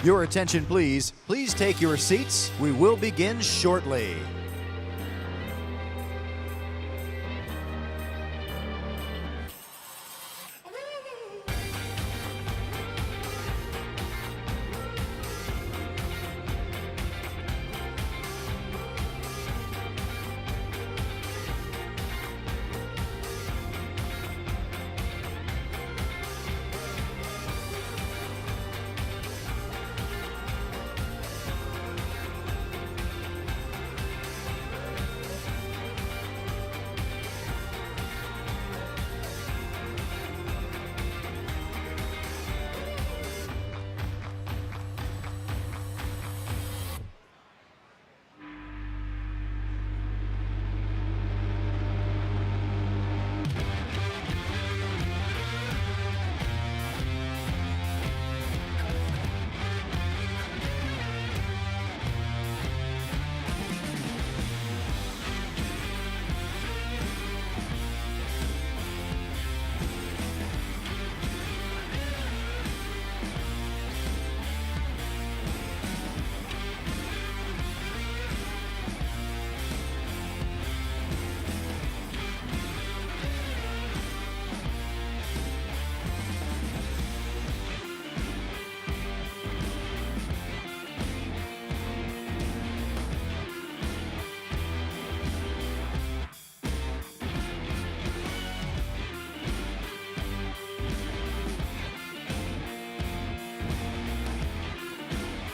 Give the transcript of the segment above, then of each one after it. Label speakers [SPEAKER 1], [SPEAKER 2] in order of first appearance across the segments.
[SPEAKER 1] Your attention, please. Please take your seats. We will begin shortly.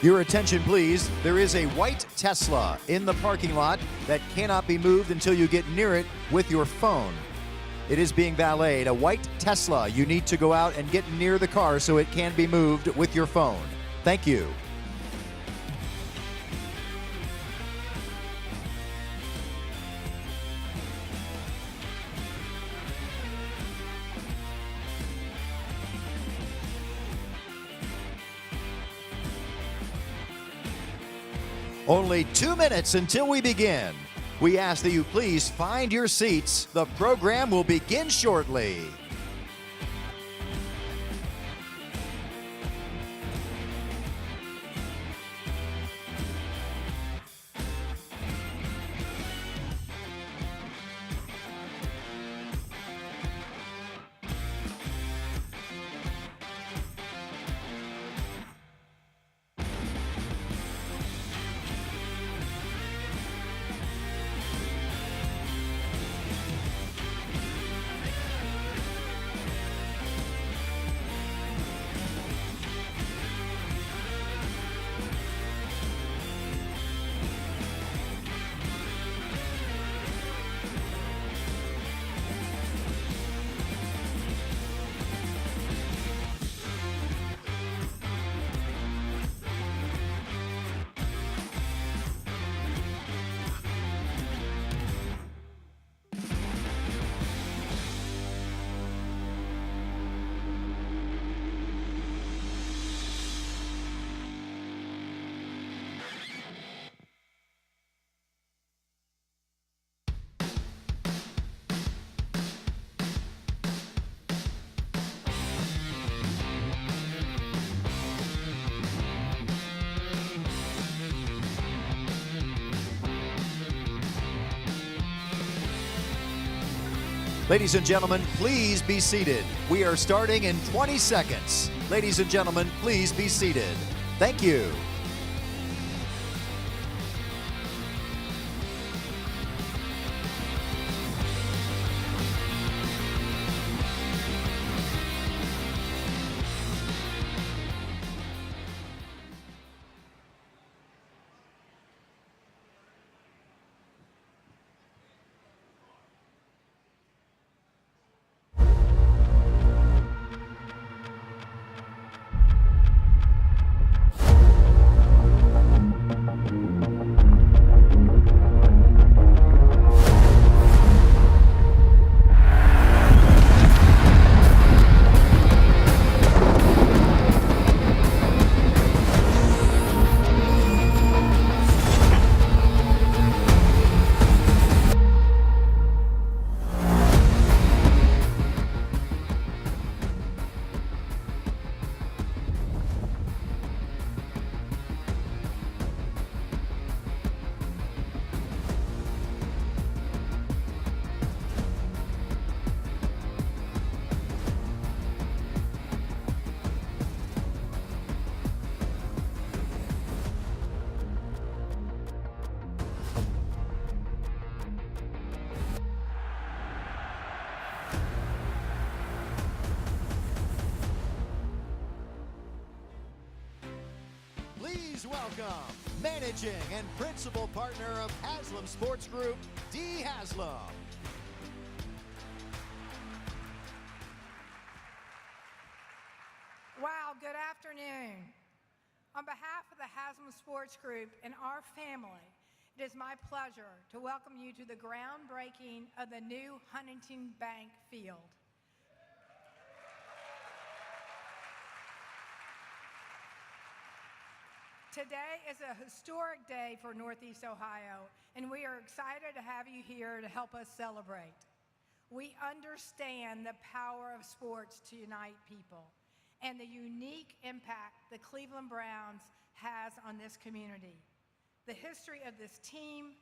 [SPEAKER 1] Your attention, please. There is a white Tesla in the parking lot that cannot be moved until you get near it with your phone. It is being valeted. A white Tesla. You need to go out and get near the car so it can be moved with your phone. Thank you. Only 2 minutes until we begin. We ask that you please find your seats. The program will begin shortly. Ladies and gentlemen, please be seated. We are starting in 20 seconds. Ladies and gentlemen, please be seated. Thank you. welcome, managing and principal partner of Haslam Sports Group, Dee Haslam.
[SPEAKER 2] Wow, good afternoon. On behalf of the Haslam Sports Group and our family, it is my pleasure to welcome you to the groundbreaking of the new Huntington Bank Field. Today is a historic day for Northeast Ohio, and we are excited to have you here to help us celebrate. We understand the power of sports to unite people and the unique impact the Cleveland Browns has on this community. The history of this team,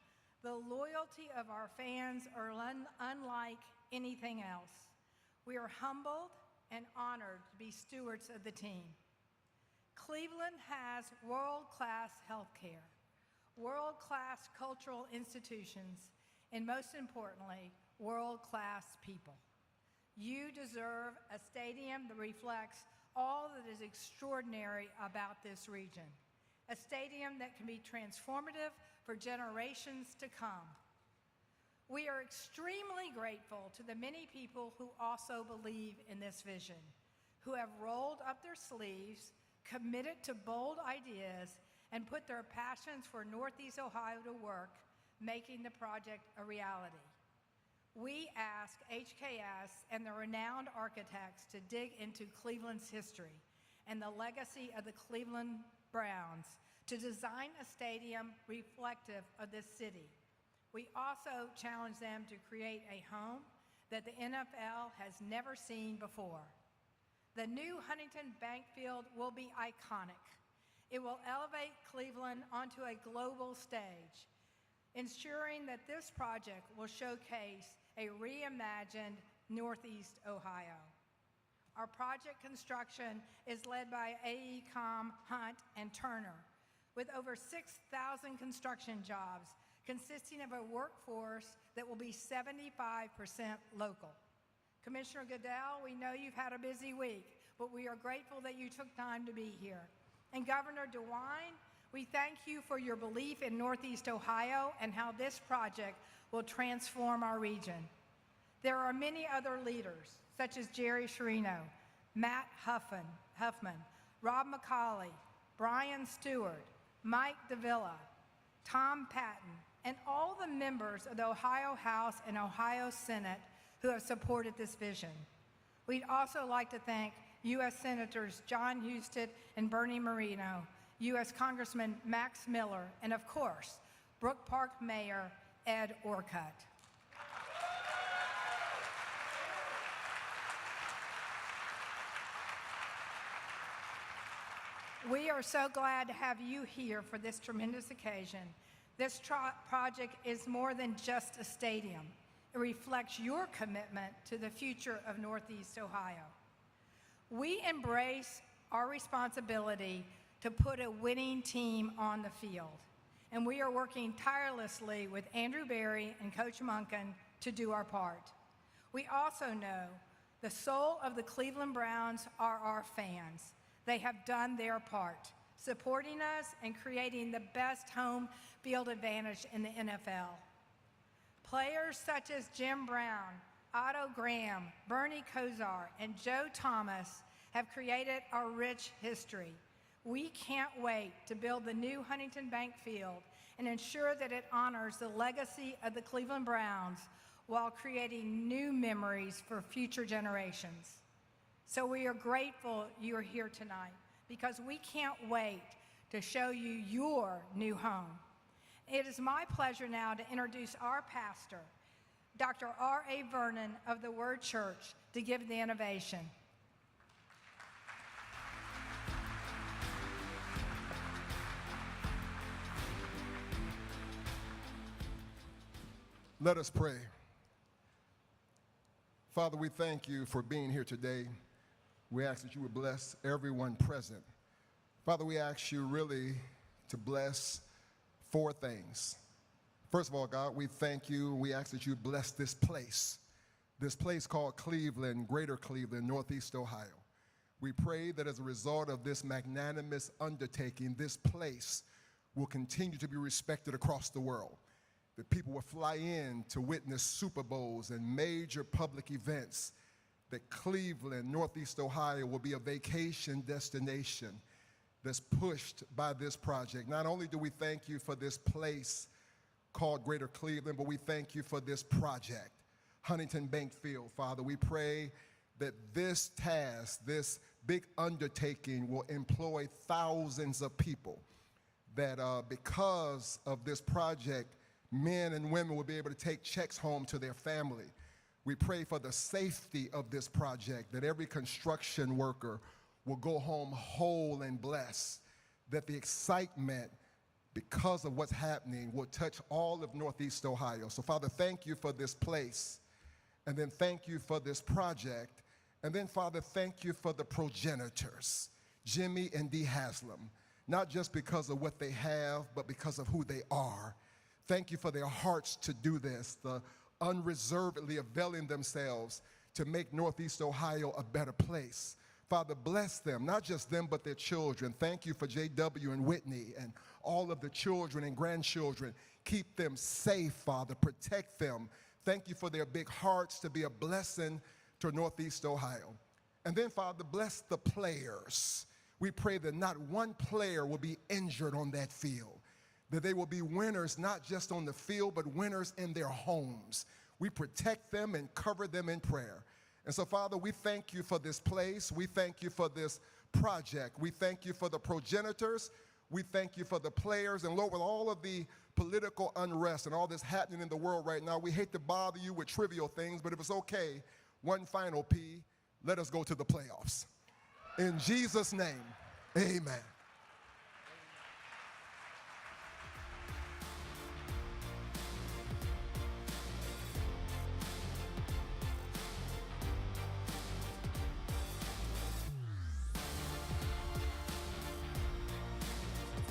[SPEAKER 2] the loyalty of our fans are unlike anything else. We are humbled and honored to be stewards of the team. Cleveland has world-class healthcare, world-class cultural institutions, and most importantly, world-class people. You deserve a stadium that reflects all that is extraordinary about this region, a stadium that can be transformative for generations to come. We are extremely grateful to the many people who also believe in this vision, who have rolled up their sleeves, committed to bold ideas, and put their passions for Northeast Ohio to work, making the project a reality. We ask HKS and the renowned architects to dig into Cleveland's history and the legacy of the Cleveland Browns to design a stadium reflective of this city. We also challenge them to create a home that the NFL has never seen before. The new Huntington Bank Field will be iconic. It will elevate Cleveland onto a global stage, ensuring that this project will showcase a reimagined Northeast Ohio. Our project construction is led by AECOM, Hunt, and Turner, with over 6,000 construction jobs consisting of a workforce that will be 75% local. Commissioner Goodell, we know you've had a busy week, but we are grateful that you took time to be here. And Governor DeWine, we thank you for your belief in Northeast Ohio and how this project will transform our region. There are many other leaders, such as Jerry Sherino, Matt Huffman, Rob McCauley, Brian Stewart, Mike Davila, Tom Patton, and all the members of the Ohio House and Ohio Senate who have supported this vision. We'd also like to thank U.S. Senators John Husted and Bernie Moreno, U.S. Congressman Max Miller, and of course, Brook Park Mayor Ed Orcutt. We are so glad to have you here for this tremendous occasion. This project is more than just a stadium. It reflects your commitment to the future of Northeast Ohio. We embrace our responsibility to put a winning team on the field, and we are working tirelessly with Andrew Berry and Coach Munkin to do our part. We also know the soul of the Cleveland Browns are our fans. They have done their part, supporting us and creating the best home field advantage in the NFL. Players such as Jim Brown, Otto Graham, Bernie Kosar, and Joe Thomas have created a rich history. We can't wait to build the new Huntington Bank Field and ensure that it honors the legacy of the Cleveland Browns while creating new memories for future generations. So we are grateful you are here tonight because we can't wait to show you your new home. It is my pleasure now to introduce our pastor, Dr. R.A. Vernon of the Word Church, to give the innovation.
[SPEAKER 3] Let us pray. Father, we thank you for being here today. We ask that you would bless everyone present. Father, we ask you really to bless four things. First of all, God, we thank you. We ask that you bless this place called Cleveland, Greater Cleveland, Northeast Ohio. We pray that as a result of this magnanimous undertaking, this place will continue to be respected across the world. That people will fly in to witness Super Bowls and major public events. That Cleveland, Northeast Ohio will be a vacation destination that's pushed by this project. Not only do we thank you for this place called Greater Cleveland, but we thank you for this project, Huntington Bank Field. Father, we pray that this task, this big undertaking will employ thousands of people, that because of this project, men and women will be able to take checks home to their family. We pray for the safety of this project, that every construction worker will go home whole and blessed, that the excitement because of what's happening will touch all of Northeast Ohio. So Father, thank you for this place, and then thank you for this project, and then Father, thank you for the progenitors, Jimmy and Dee Haslam, not just because of what they have, but because of who they are. Thank you for their hearts to do this, the unreservedly availing themselves to make Northeast Ohio a better place. Father, bless them, not just them, but their children. Thank you for J.W. and Whitney and all of the children and grandchildren. Keep them safe, Father. Protect them. Thank you for their big hearts to be a blessing to Northeast Ohio. And then, Father, bless the players. We pray that not one player will be injured on that field, that they will be winners not just on the field, but winners in their homes. We protect them and cover them in prayer. And so, Father, we thank you for this place. We thank you for this project. We thank you for the progenitors. We thank you for the players. And Lord, with all of the political unrest and all this happening in the world right now, we hate to bother you with trivial things, but if it's okay, one final P, let us go to the playoffs. In Jesus' name, amen.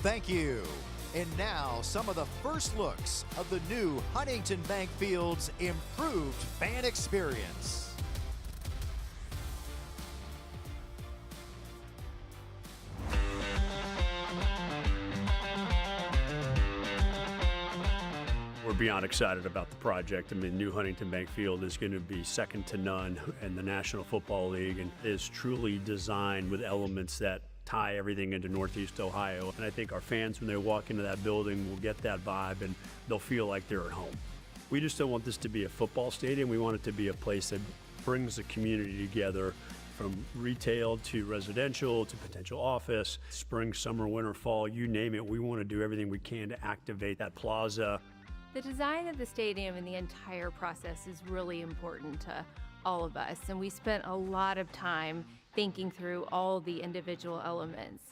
[SPEAKER 1] Thank you. And now, some of the first looks of the new Huntington Bank Field's improved fan experience.
[SPEAKER 4] We're beyond excited about the project. I mean, new Huntington Bank Field is going to be second to none in the National Football League and is truly designed with elements that tie everything into Northeast Ohio. And I think our fans, when they walk into that building, will get that vibe and they'll feel like they're at home. We just don't want this to be a football stadium. We want it to be a place that brings the community together, from retail to residential to potential office, spring, summer, winter, fall, you name it. We want to do everything we can to activate that plaza.
[SPEAKER 5] The design of the stadium and the entire process is really important to all of us, and we spent a lot of time thinking through all the individual elements,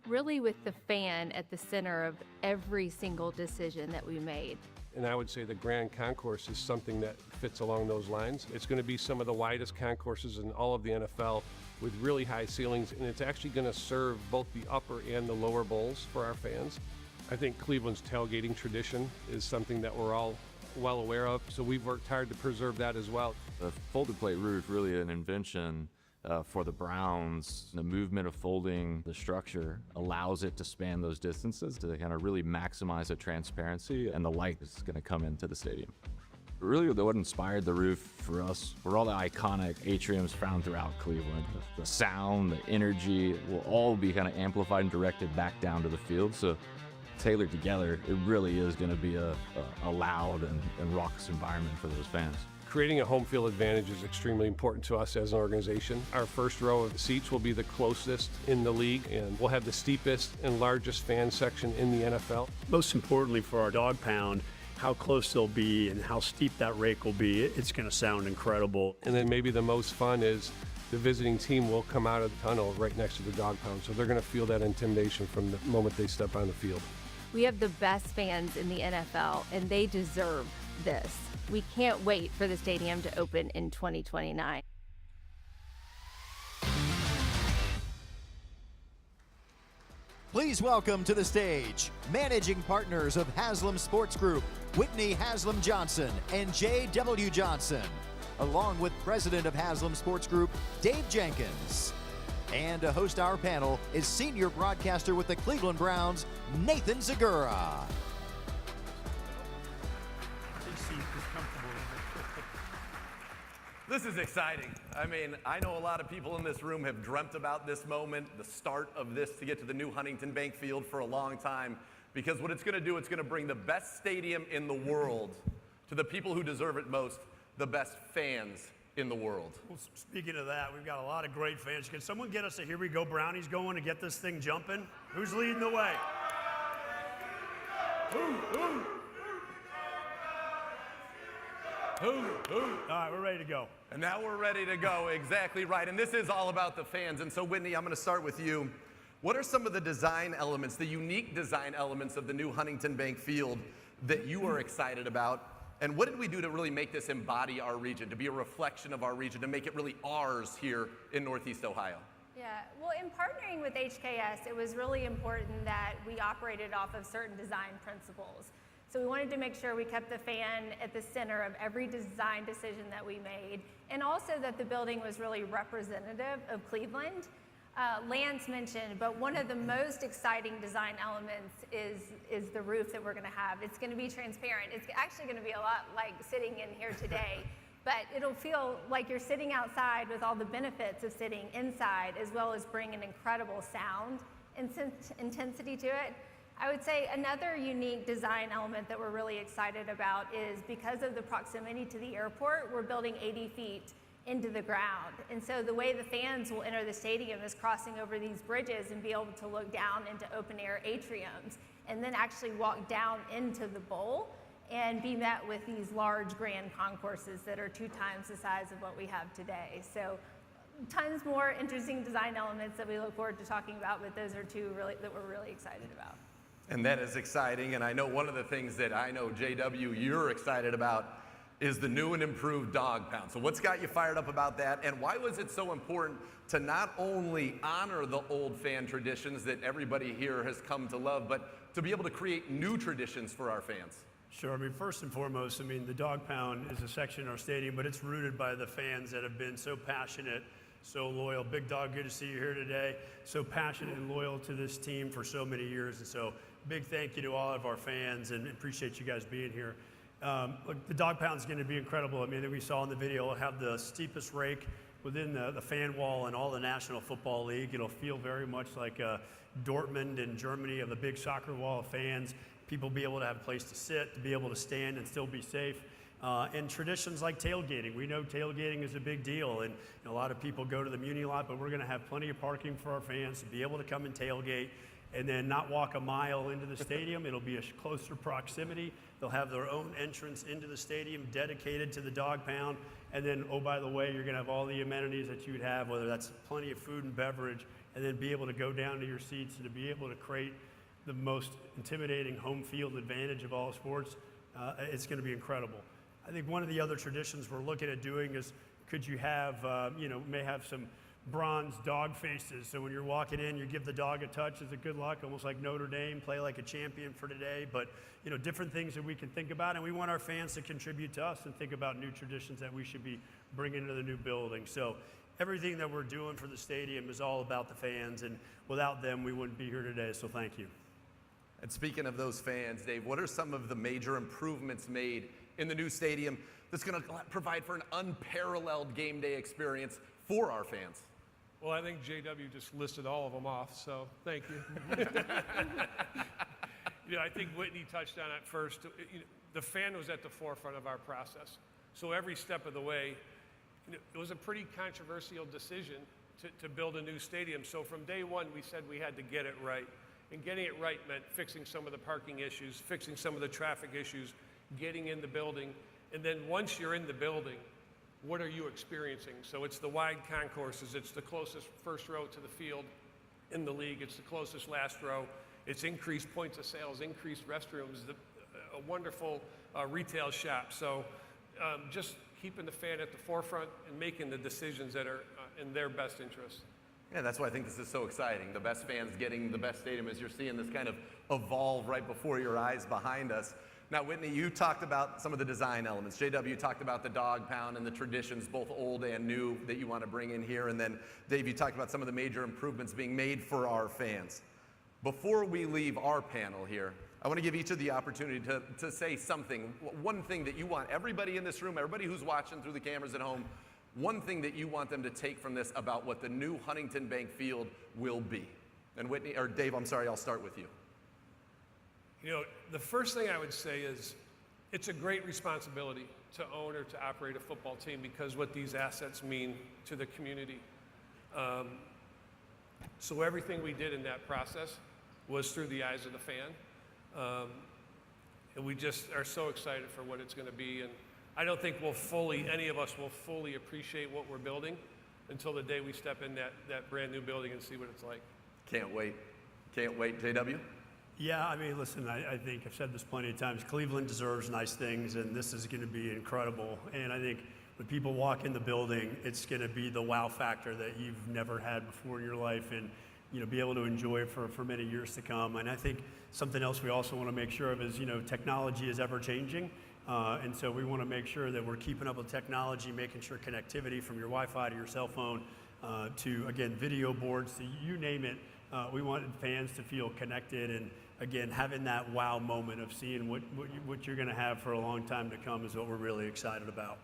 [SPEAKER 5] really with the fan at the center of every single decision that we made.
[SPEAKER 6] And I would say the Grand Concourse is something that fits along those lines. It's going to be some of the widest concourses in all of the NFL with really high ceilings, and it's actually going to serve both the upper and the lower bowls for our fans. I think Cleveland's tailgating tradition is something that we're all well aware of, so we've worked hard to preserve that as well.
[SPEAKER 7] The folded plate roof, really an invention for the Browns. The movement of folding the structure allows it to span those distances to kind of really maximize the transparency, and the light is going to come into the stadium. Really, what inspired the roof for us were all the iconic atriums found throughout Cleveland. The sound, the energy will all be kind of amplified and directed back down to the field. So tailored together, it really is going to be a loud and raucous environment for those fans.
[SPEAKER 6] Creating a home field advantage is extremely important to us as an organization. Our first row of seats will be the closest in the league, and we'll have the steepest and largest fan section in the NFL.
[SPEAKER 4] Most importantly for our dog pound, how close they'll be and how steep that rake will be. It's going to sound incredible.
[SPEAKER 6] And then maybe the most fun is the visiting team will come out of the tunnel right next to the dog pound, so they're going to feel that intimidation from the moment they step on the field.
[SPEAKER 5] We have the best fans in the NFL, and they deserve this. We can't wait for the stadium to open in 2029.
[SPEAKER 1] Please welcome to the stage, managing partners of Haslam Sports Group, Whitney Haslam Johnson and J.W. Johnson, along with president of Haslam Sports Group, Dave Jenkins. And to host our panel is senior broadcaster with the Cleveland Browns, Nathan Zagura.
[SPEAKER 8] This is exciting. I mean, I know a lot of people in this room have dreamt about this moment, the start of this to get to the new Huntington Bank Field for a long time, because what it's going to do, it's going to bring the best stadium in the world to the people who deserve it most, the best fans in the world.
[SPEAKER 9] Well, speaking of that, we've got a lot of great fans. Can someone get us a Here We Go Brownies going to get this thing jumping? Who's leading the way? Who? All right, we're ready to go.
[SPEAKER 8] And now we're ready to go, exactly right. And this is all about the fans. And so, Whitney, I'm going to start with you. What are some of the design elements, the unique design elements of the new Huntington Bank Field that you are excited about? And what did we do to really make this embody our region, to be a reflection of our region, to make it really ours here in Northeast Ohio?
[SPEAKER 10] Yeah, well, in partnering with HKS, it was really important that we operated off of certain design principles. So we wanted to make sure we kept the fan at the center of every design decision that we made, and also that the building was really representative of Cleveland. Lance mentioned, but one of the most exciting design elements is the roof that we're going to have. It's going to be transparent. It's actually going to be a lot like sitting in here today, but it'll feel like you're sitting outside with all the benefits of sitting inside, as well as bring an incredible sound and intensity to it. I would say another unique design element that we're really excited about is because of the proximity to the airport, we're building 80 feet into the ground. And so the way the fans will enter the stadium is crossing over these bridges and be able to look down into open air atriums and then actually walk down into the bowl and be met with these large grand concourses that are 2 times the size of what we have today. So tons more interesting design elements that we look forward to talking about, but those are 2 really that we're really excited about.
[SPEAKER 8] And that is exciting, and I know one of the things that I know, JW, you're excited about is the new and improved dog pound. So what's got you fired up about that, and why was it so important to not only honor the old fan traditions that everybody here has come to love, but to be able to create new traditions for our fans?
[SPEAKER 9] Sure, I mean, first and foremost, I mean, the dog pound is a section in our stadium, but it's rooted by the fans that have been so passionate, so loyal. Big Dog, good to see you here today. So passionate and loyal to this team for so many years, and so big thank you to all of our fans, and appreciate you guys being here. Look, the dog pound is going to be incredible. I mean, we saw in the video, it'll have the steepest rake within the fan wall in all the National Football League. It'll feel very much like Dortmund in Germany of the big soccer wall of fans. People will be able to have a place to sit, to be able to stand and still be safe. And traditions like tailgating. We know tailgating is a big deal, and a lot of people go to the Muni lot, but we're going to have plenty of parking for our fans to be able to come and tailgate and then not walk a mile into the stadium. It'll be a closer proximity. They'll have their own entrance into the stadium dedicated to the dog pound. And then, oh, by the way, you're going to have all the amenities that you'd have, whether that's plenty of food and beverage, and then be able to go down to your seats and to be able to create the most intimidating home field advantage of all sports. It's going to be incredible. I think one of the other traditions we're looking at doing is, could you have, may have some bronze dog faces. So when you're walking in, you give the dog a touch as a good luck, almost like Notre Dame, play like a champion for today. But, different things that we can think about. And we want our fans to contribute to us and think about new traditions that we should be bringing to the new building. So everything that we're doing for the stadium is all about the fans. And without them, we wouldn't be here today. So thank you.
[SPEAKER 8] And speaking of those fans, Dave, what are some of the major improvements made in the new stadium that's going to provide for an unparalleled game day experience for our fans?
[SPEAKER 6] Well, I think JW just listed all of them off, so thank you. I think Whitney touched on it first. The fan was at the forefront of our process. So every step of the way, it was a pretty controversial decision to build a new stadium. So from day one, we said we had to get it right. And getting it right meant fixing some of the parking issues, fixing some of the traffic issues, getting in the building. And then once you're in the building, what are you experiencing? So it's the wide concourses, it's the closest first row to the field in the league, it's the closest last row, it's increased points of sales, increased restrooms, a wonderful retail shop. So just keeping the fan at the forefront and making the decisions that are in their best interest.
[SPEAKER 8] Yeah, that's why I think this is so exciting. The best fans getting the best stadium as you're seeing this kind of evolve right before your eyes behind us. Now, Whitney, you talked about some of the design elements. JW talked about the dog pound and the traditions, both old and new, that you want to bring in here. And then, Dave, you talked about some of the major improvements being made for our fans. Before we leave our panel here, I want to give each of the opportunity to say something, one thing that you want everybody in this room, everybody who's watching through the cameras at home, one thing that you want them to take from this about what the new Huntington Bank Field will be. And Whitney, or Dave, I'm sorry, I'll start with you.
[SPEAKER 6] You know, the first thing I would say is it's a great responsibility to own or to operate a football team because what these assets mean to the community. So everything we did in that process was through the eyes of the fan. And we just are so excited for what it's going to be. And I don't think any of us will fully appreciate what we're building until the day we step in that brand new building and see what it's like.
[SPEAKER 8] Can't wait. Can't wait. JW?
[SPEAKER 9] Yeah, I mean, listen, I think I've said this plenty of times. Cleveland deserves nice things, and this is going to be incredible. And I think when people walk in the building, it's going to be the wow factor that you've never had before in your life, and be able to enjoy it for many years to come. And I think something else we also want to make sure of is, technology is ever changing. And so we want to make sure that we're keeping up with technology, making sure connectivity from your Wi-Fi to your cell phone to, again, video boards, to you name it. We want fans to feel connected and, again, having that wow moment of seeing what you're going to have for a long time to come is what we're really excited about.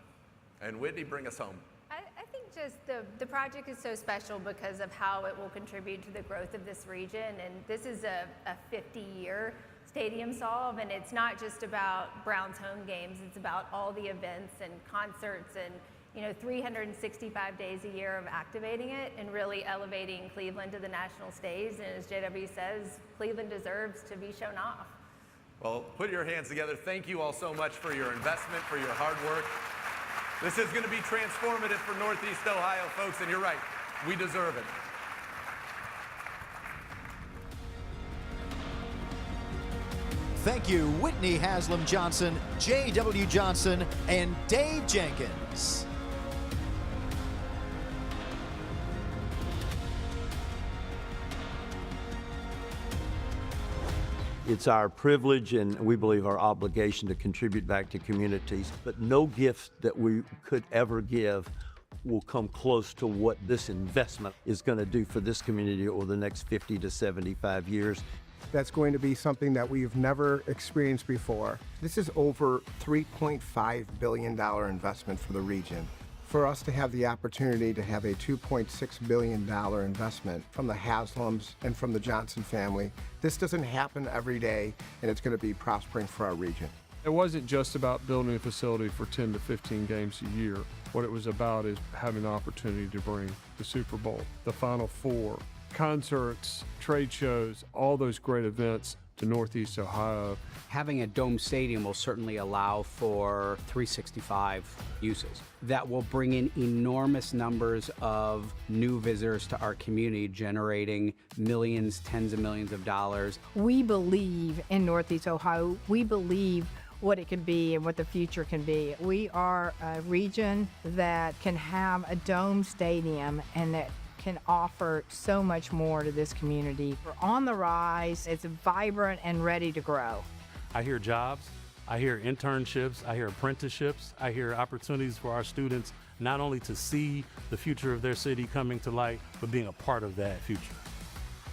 [SPEAKER 8] And Whitney, bring us home.
[SPEAKER 10] I think just the project is so special because of how it will contribute to the growth of this region. And this is a 50-year stadium solve, and it's not just about Browns home games. It's about all the events and concerts and 365 days a year of activating it and really elevating Cleveland to the national stage. And as JW says, Cleveland deserves to be shown off.
[SPEAKER 8] Well, put your hands together. Thank you all so much for your investment, for your hard work. This is going to be transformative for Northeast Ohio, folks, and you're right, we deserve it.
[SPEAKER 1] Thank you, Whitney Haslam Johnson, J.W. Johnson, and Dave Jenkins.
[SPEAKER 11] It's our privilege and we believe our obligation to contribute back to communities, but no gift that we could ever give will come close to what this investment is going to do for this community over the next 50 to 75 years.
[SPEAKER 12] That's going to be something that we've never experienced before. This is over $3.5 billion investment for the region. For us to have the opportunity to have a $2.6 billion investment from the Haslams and from the Johnson family, this doesn't happen every day, and it's going to be prospering for our region.
[SPEAKER 13] It wasn't just about building a facility for 10 to 15 games a year. What it was about is having the opportunity to bring the Super Bowl, the Final Four, concerts, trade shows, all those great events to Northeast Ohio.
[SPEAKER 14] Having a dome stadium will certainly allow for 365 uses. That will bring in enormous numbers of new visitors to our community, generating millions, tens of millions of dollars.
[SPEAKER 2] We believe in Northeast Ohio. We believe what it can be and what the future can be. We are a region that can have a dome stadium and that can offer so much more to this community. We're on the rise. It's vibrant and ready to grow.
[SPEAKER 15] I hear jobs, I hear internships, I hear apprenticeships, I hear opportunities for our students not only to see the future of their city coming to light, but being a part of that future.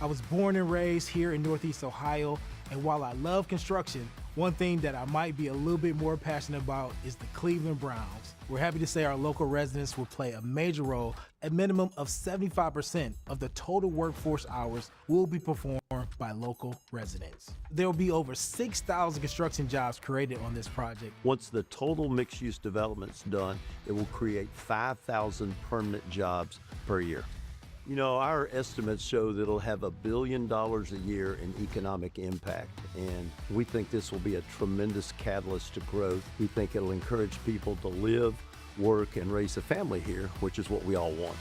[SPEAKER 16] I was born and raised here in Northeast Ohio, and while I love construction, one thing that I might be a little bit more passionate about is the Cleveland Browns. We're happy to say our local residents will play a major role. A minimum of 75% of the total workforce hours will be performed by local residents. There will be over 6,000 construction jobs created on this project.
[SPEAKER 11] Once the total mixed-use development's done, it will create 5,000 permanent jobs per year. You know, our estimates show that it'll have $1 billion a year in economic impact, and we think this will be a tremendous catalyst to growth. We think it'll encourage people to live, work, and raise a family here, which is what we all want.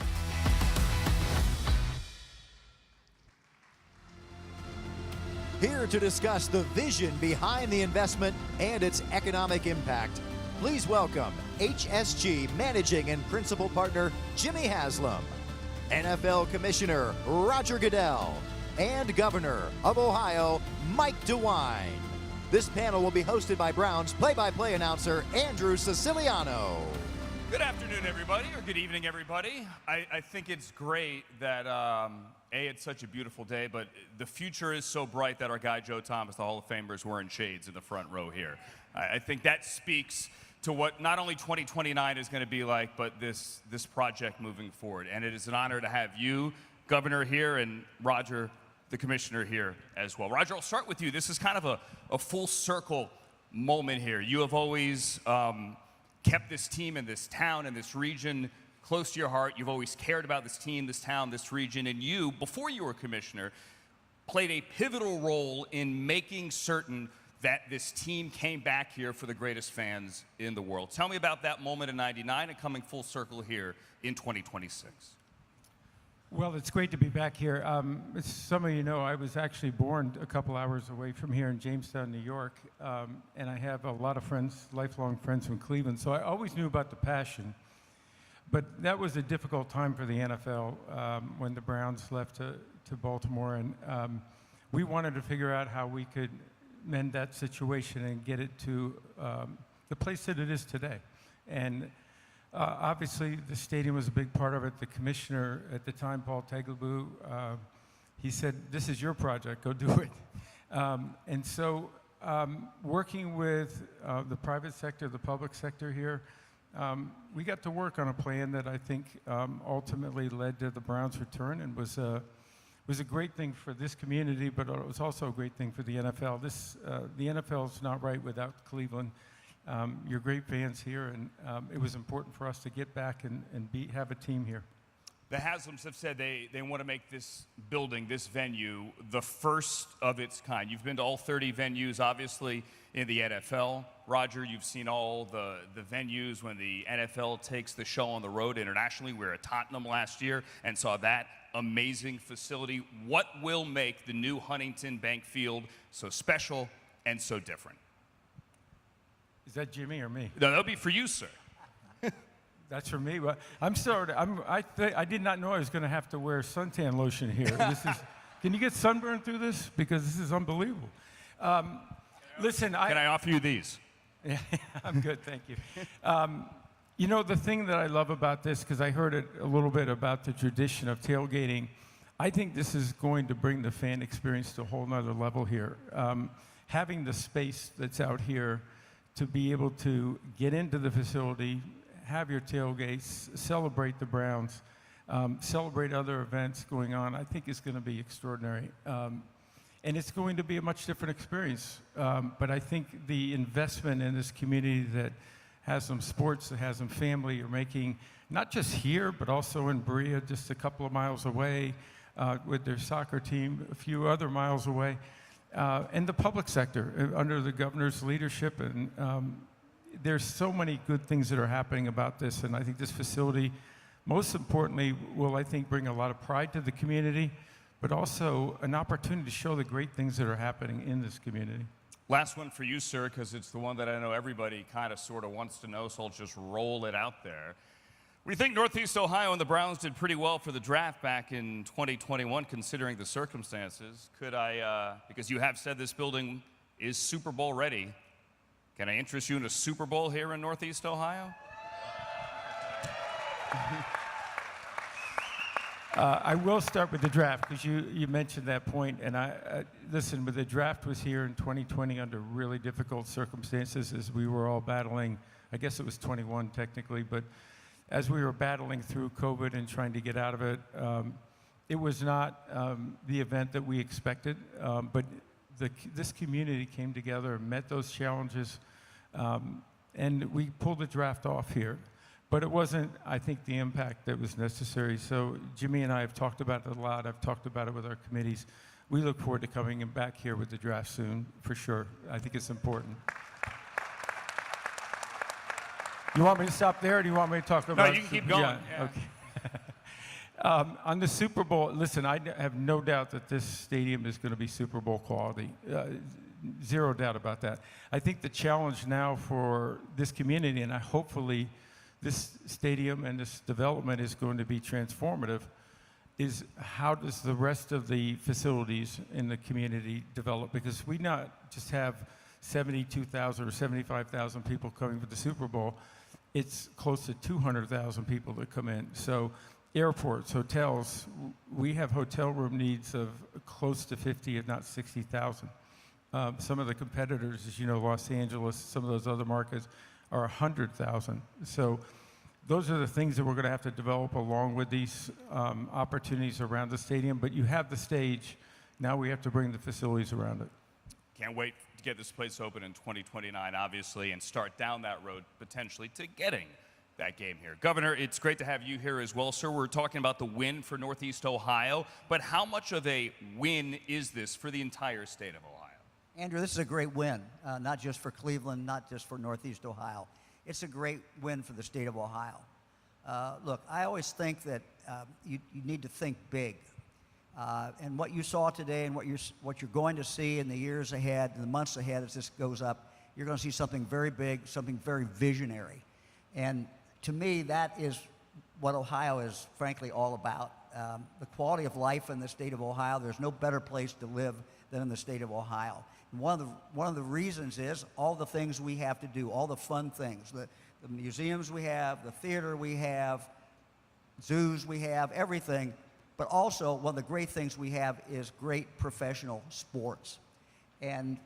[SPEAKER 1] Here to discuss the vision behind the investment and its economic impact, please welcome HSG Managing and Principal Partner Jimmy Haslam. NFL Commissioner Roger Goodell, and Governor of Ohio, Mike DeWine. This panel will be hosted by Browns play-by-play announcer Andrew Siciliano.
[SPEAKER 17] Good afternoon, everybody, or good evening, everybody. I think it's great that, it's such a beautiful day, but the future is so bright that our guy Joe Thomas, the Hall of Famer, is wearing shades in the front row here. I think that speaks to what not only 2029 is going to be like, but this project moving forward. And it is an honor to have you, Governor, here, and Roger, the Commissioner, here as well. Roger, I'll start with you. This is kind of a full circle moment here. You have always kept this team and this town and this region close to your heart. You've always cared about this team, this town, this region, and you, before you were Commissioner, played a pivotal role in making certain that this team came back here for the greatest fans in the world. Tell me about that moment in '99 and coming full circle here in 2026.
[SPEAKER 18] Well, it's great to be back here. As some of you know, I was actually born a couple hours away from here in Jamestown, New York, and I have a lot of friends, lifelong friends from Cleveland, so I always knew about the passion. But that was a difficult time for the NFL when the Browns left to Baltimore, and we wanted to figure out how we could mend that situation and get it to the place that it is today. And obviously, the stadium was a big part of it. The commissioner at the time, Paul Tagliabue, he said, "This is your project, go do it." And so working with the private sector, the public sector here, we got to work on a plan that I think ultimately led to the Browns' return and was a great thing for this community, but it was also a great thing for the NFL. The NFL is not right without Cleveland. You're great fans here, and it was important for us to get back and have a team here.
[SPEAKER 17] The Haslams have said they want to make this building, this venue, the first of its kind. You've been to all 30 venues, obviously, in the NFL. Roger, you've seen all the venues when the NFL takes the show on the road internationally. We were at Tottenham last year and saw that amazing facility. What will make the new Huntington Bank Field so special and so different?
[SPEAKER 18] Is that Jimmy or me?
[SPEAKER 17] No, that'll be for you, sir.
[SPEAKER 18] That's for me. Well, I'm sorry. I did not know I was going to have to wear suntan lotion here. Can you get sunburned through this? Because this is unbelievable. Listen,
[SPEAKER 17] can I offer you these?
[SPEAKER 18] Yeah, I'm good, thank you. You know, the thing that I love about this, because I heard it a little bit about the tradition of tailgating, I think this is going to bring the fan experience to a whole nother level here. Having the space that's out here to be able to get into the facility, have your tailgates, celebrate the Browns, celebrate other events going on, I think is going to be extraordinary. And it's going to be a much different experience. But I think the investment in this community that has some sports, that has some family, are making, not just here, but also in Berea, just a couple of miles away, with their soccer team, a few other miles away, and the public sector under the governor's leadership. And there's so many good things that are happening about this. And I think this facility, most importantly, will, I think, bring a lot of pride to the community, but also an opportunity to show the great things that are happening in this community.
[SPEAKER 17] Last one for you, sir, because it's the one that I know everybody kind of sort of wants to know, so I'll just roll it out there. We think Northeast Ohio and the Browns did pretty well for the draft back in 2021, considering the circumstances. Could I, because you have said this building is Super Bowl ready, can I interest you in a Super Bowl here in Northeast Ohio?
[SPEAKER 18] I will start with the draft, because you mentioned that point. And listen, but the draft was here in 2020 under really difficult circumstances as we were all battling. I guess it was 21 technically, but as we were battling through COVID and trying to get out of it, it was not the event that we expected. But this community came together, met those challenges, and we pulled the draft off here. But it wasn't, I think, the impact that was necessary. So Jimmy and I have talked about it a lot. I've talked about it with our committees. We look forward to coming back here with the draft soon, for sure. I think it's important. You want me to stop there, or do you want me to talk about?
[SPEAKER 17] No, you can keep going.
[SPEAKER 18] Yeah. Okay. On the Super Bowl, listen, I have no doubt that this stadium is going to be Super Bowl quality. Zero doubt about that. I think the challenge now for this community, and hopefully this stadium and this development is going to be transformative, is how does the rest of the facilities in the community develop? Because we not just have 72,000 or 75,000 people coming for the Super Bowl, it's close to 200,000 people that come in. So airports, hotels, we have hotel room needs of close to 50, if not 60,000. Some of the competitors, as you know, Los Angeles, some of those other markets are 100,000. So those are the things that we're going to have to develop along with these opportunities around the stadium. But you have the stage. Now we have to bring the facilities around it.
[SPEAKER 17] Can't wait to get this place open in 2029, obviously, and start down that road potentially to getting that game here. Governor, it's great to have you here as well, sir. We're talking about the win for Northeast Ohio, but how much of a win is this for the entire state of Ohio?
[SPEAKER 19] Andrew, this is a great win, not just for Cleveland, not just for Northeast Ohio. It's a great win for the state of Ohio. Look, I always think that you need to think big. And what you saw today and what you're going to see in the years ahead, in the months ahead as this goes up, you're going to see something very big, something very visionary. And to me, that is what Ohio is frankly all about. The quality of life in the state of Ohio, there's no better place to live than in the state of Ohio. And one of the reasons is all the things we have to do, all the fun things, the museums we have, the theater we have, zoos we have, everything. But also, one of the great things we have is great professional sports. And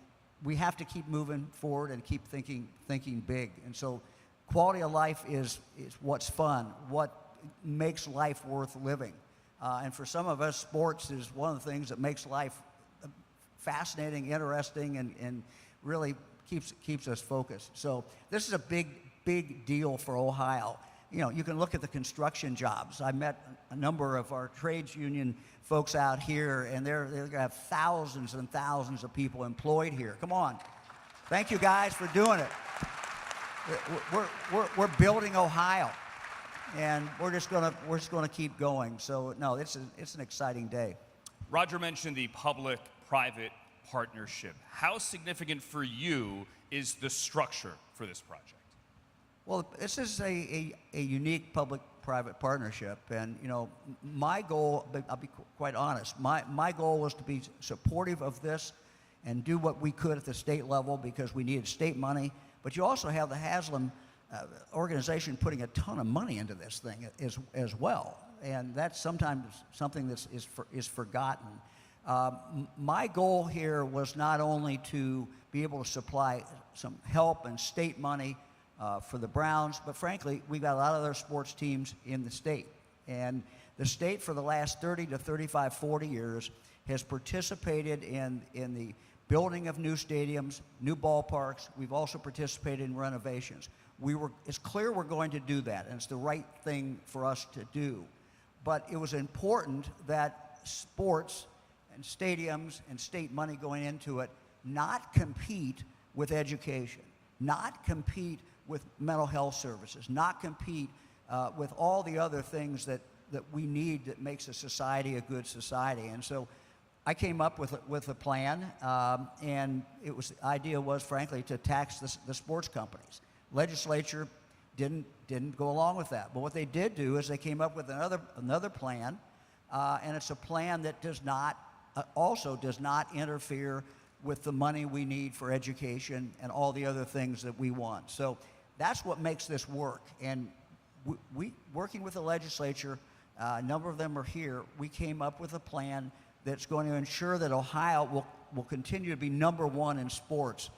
[SPEAKER 19] we have to keep moving forward and keep thinking big. And so quality of life is what's fun, what makes life worth living. And for some of us, sports is one of the things that makes life fascinating, interesting, and really keeps us focused. So this is a big deal for Ohio. You know, you can look at the construction jobs. I met a number of our trades union folks out here, and they're going to have thousands and thousands of people employed here. Come on. Thank you guys for doing it. We're building Ohio, and we're just going to keep going. So no, it's an exciting day.
[SPEAKER 17] Roger mentioned the public-private partnership. How significant for you is the structure for this project?
[SPEAKER 19] Well, this is a unique public-private partnership, and you know, my goal, I'll be quite honest, my goal was to be supportive of this and do what we could at the state level because we needed state money, but you also have the Haslam organization putting a ton of money into this thing as well, and that's sometimes something that is forgotten. My goal here was not only to be able to supply some help and state money for the Browns, but frankly, we've got a lot of other sports teams in the state. And the state for the last 30 to 35, 40 years has participated in the building of new stadiums, new ballparks. We've also participated in renovations. It's clear we're going to do that, and it's the right thing for us to do. But it was important that sports and stadiums and state money going into it not compete with education, not compete with mental health services, not compete with all the other things that we need that makes a society a good society. And so I came up with a plan, and the idea was, frankly, to tax the sports companies. Legislature didn't go along with that. But what they did do is they came up with another plan, and it's a plan that also does not interfere with the money we need for education and all the other things that we want. So that's what makes this work. And we working with the legislature, a number of them are here, we came up with a plan that's going to ensure that Ohio will continue to be #1 in sports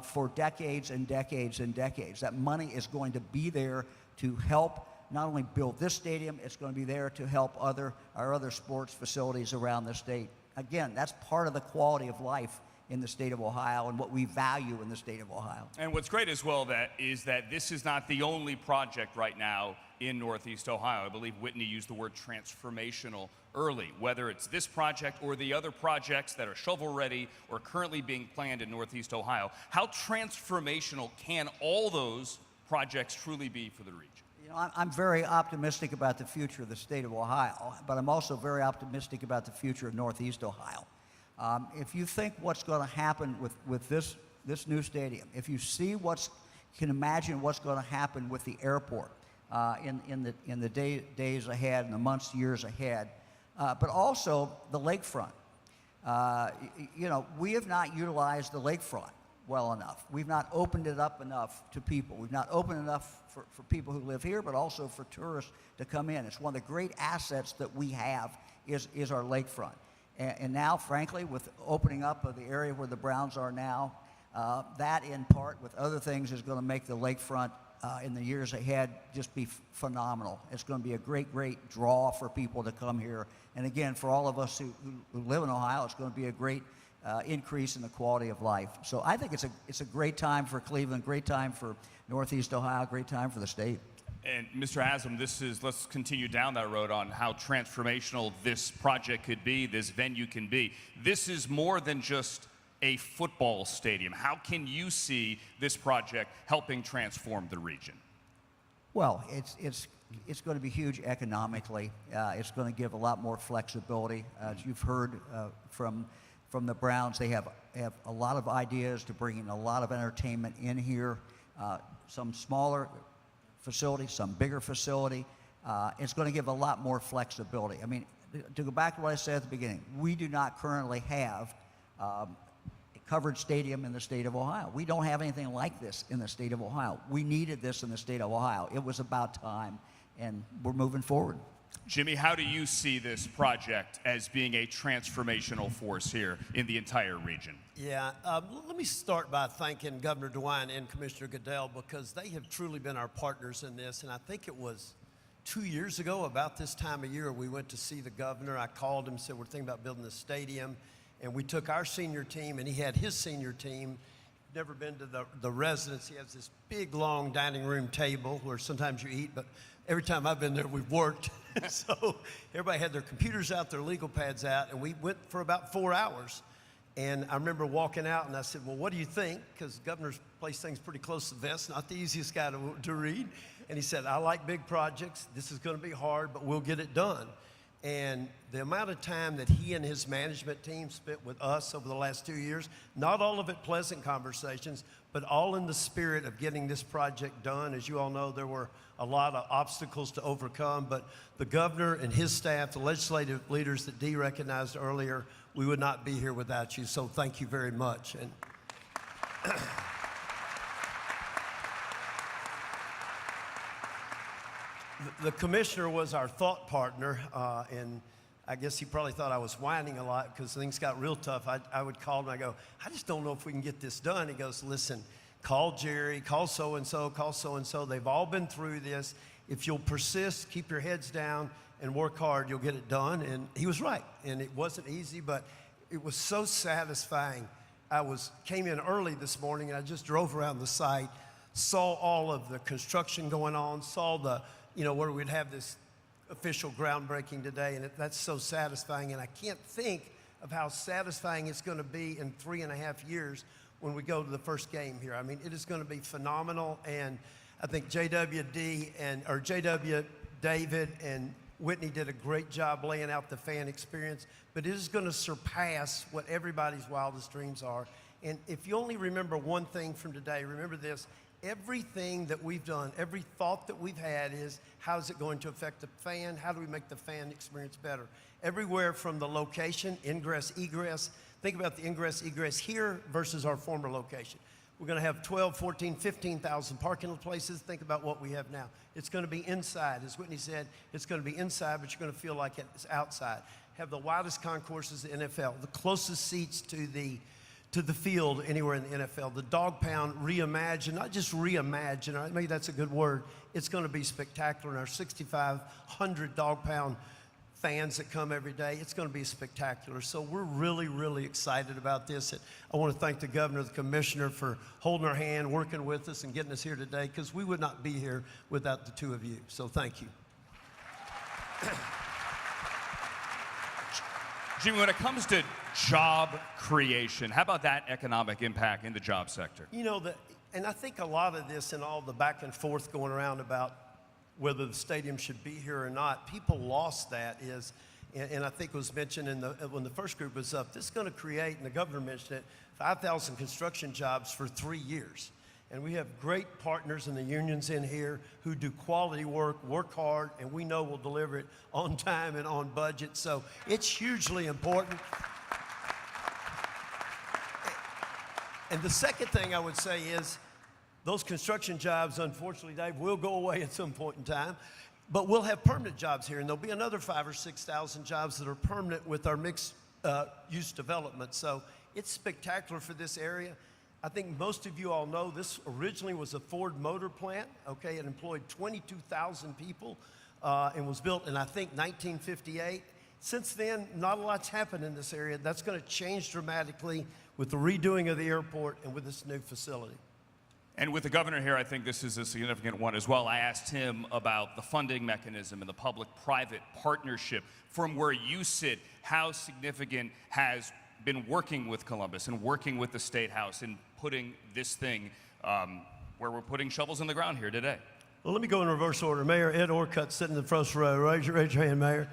[SPEAKER 19] for decades and decades and decades. That money is going to be there to help not only build this stadium, it's going to be there to help our other sports facilities around the state. Again, that's part of the quality of life in the state of Ohio and what we value in the state of Ohio.
[SPEAKER 17] And what's great as well is that this is not the only project right now in Northeast Ohio. I believe Whitney used the word transformational early, whether it's this project or the other projects that are shovel-ready or currently being planned in Northeast Ohio. How transformational can all those projects truly be for the region?
[SPEAKER 19] You know, I'm very optimistic about the future of the state of Ohio, but I'm also very optimistic about the future of Northeast Ohio. If you think what's going to happen with this new stadium, if you see can imagine what's going to happen with the airport in the days ahead and the months, years ahead, but also the lakefront. You know, we have not utilized the lakefront well enough. We've not opened it up enough to people. We've not opened enough for people who live here, but also for tourists to come in. It's one of the great assets that we have is our lakefront. And now, frankly, with opening up of the area where the Browns are now, that in part with other things is going to make the lakefront in the years ahead just be phenomenal. It's going to be a great, great draw for people to come here. And again, for all of us who live in Ohio, it's going to be a great increase in the quality of life. So I think it's a great time for Cleveland, great time for Northeast Ohio, great time for the state.
[SPEAKER 17] And Mr. Haslam, let's continue down that road on how transformational this project could be, this venue can be. This is more than just a football stadium. How can you see this project helping transform the region?
[SPEAKER 19] Well, it's going to be huge economically. It's going to give a lot more flexibility. As you've heard from the Browns, they have a lot of ideas to bring in a lot of entertainment in here. Some smaller facility, some bigger facility. It's going to give a lot more flexibility. I mean, to go back to what I said at the beginning, we do not currently have a covered stadium in the state of Ohio. We don't have anything like this in the state of Ohio. We needed this in the state of Ohio. It was about time, and we're moving forward.
[SPEAKER 17] Jimmy, how do you see this project as being a transformational force here in the entire region?
[SPEAKER 20] Yeah, let me start by thanking Governor DeWine and Commissioner Goodell, because they have truly been our partners in this. And I think it was 2 years ago, about this time of year, we went to see the governor. I called him and said, we're thinking about building a stadium. And we took our senior team, and he had his senior team. Never been to the residence. He has this big, long dining room table where sometimes you eat, but every time I've been there, we've worked. So everybody had their computers out, their legal pads out, and we went for about 4 hours. And I remember walking out, and I said, well, what do you think? Because the governor's placed things pretty close to the vest, not the easiest guy to read. And he said, I like big projects. This is going to be hard, but we'll get it done. And the amount of time that he and his management team spent with us over the last 2 years, not all of it pleasant conversations, but all in the spirit of getting this project done. As you all know, there were a lot of obstacles to overcome, but the governor and his staff, the legislative leaders that Dee recognized earlier, we would not be here without you, so thank you very much. And the commissioner was our thought partner, and I guess he probably thought I was whining a lot because things got real tough. I would call him and I go, I just don't know if we can get this done. He goes, listen, call Jerry, call so-and-so, call so-and-so. They've all been through this. If you'll persist, keep your heads down, and work hard, you'll get it done. And he was right, and it wasn't easy, but it was so satisfying. Came in early this morning, and I just drove around the site, saw all of the construction going on, saw the, where we'd have this official groundbreaking today, and that's so satisfying. And I can't think of how satisfying it's going to be in 3.5 years when we go to the first game here. I mean, it is going to be phenomenal, and I think JW David and Whitney did a great job laying out the fan experience, but it is going to surpass what everybody's wildest dreams are. And if you only remember one thing from today, remember this: everything that we've done, every thought that we've had is, how is it going to affect the fan? How do we make the fan experience better? Everywhere from the location, ingress, egress. Think about the ingress, egress here versus our former location. We're going to have 12, 14, 15,000 parking places. Think about what we have now. It's going to be inside. As Whitney said, it's going to be inside, but you're going to feel like it's outside. Have the widest concourses in the NFL, the closest seats to the field anywhere in the NFL. The dog pound reimagined, not just reimagined, maybe that's a good word. It's going to be spectacular. And our 6,500 dog pound fans that come every day, it's going to be spectacular. So we're really, really excited about this. I want to thank the governor, the commissioner for holding our hand, working with us, and getting us here today, because we would not be here without the two of you. So thank you.
[SPEAKER 17] Jimmy, when it comes to job creation, how about that economic impact in the job sector?
[SPEAKER 20] And I think a lot of this and all the back and forth going around about whether the stadium should be here or not, people lost that and I think it was mentioned when the first group was up, this is going to create, and the governor mentioned it, 5,000 construction jobs for 3 years. And we have great partners in the unions in here who do quality work hard, and we know will deliver it on time and on budget. So it's hugely important. And the second thing I would say is those construction jobs, unfortunately, Dave, will go away at some point in time. But we'll have permanent jobs here, and there'll be another 5,000 or 6,000 jobs that are permanent with our mixed use development. So it's spectacular for this area. I think most of you all know this originally was a Ford Motor plant. Okay, it employed 22,000 people and was built in, I think, 1958. Since then, not a lot's happened in this area. That's going to change dramatically with the redoing of the airport and with this new facility.
[SPEAKER 17] And with the governor here, I think this is a significant one as well. I asked him about the funding mechanism and the public-private partnership. From where you sit, how significant has been working with Columbus and working with the State House in putting this thing where we're putting shovels in the ground here today?
[SPEAKER 20] Well, let me go in reverse order. Mayor Ed Orcutt sitting in the first row. Raise your hand, Mayor.